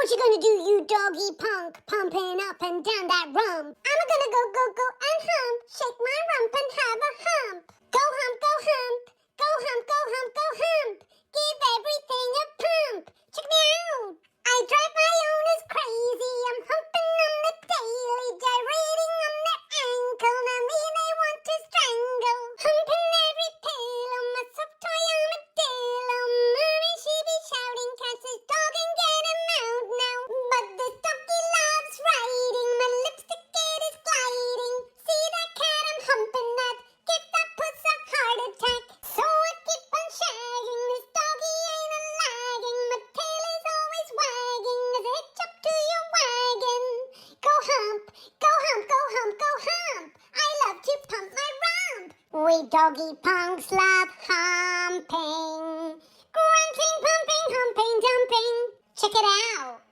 What you gonna do, you doggy punk, pumping up and down that rump? I'm gonna go, go, go and hump, shake my rump and have a hump. Go hump, go hump, go hump, go hump, go hump. Give everything a pump. Check me out. I drive my owners crazy. I'm humping on the daily, gyrating on their ankle. Now me they want to strangle. Humping every pill on my soft toy armadillo. Mommy, she be shouting, catch this dog and get him out now. But this doggy loves riding. My lipstick it is gliding. See that cat I'm humping that? Give that puss a heart attack. So I keep on shagging. This doggy ain't a lagging. My tail is always wagging as I hitch up to your wagon. Go hump, go hump, go hump, go hump. I love to pump my rump. We doggy punks love humping. Grunting, pumping, humping, dumping. Check it out.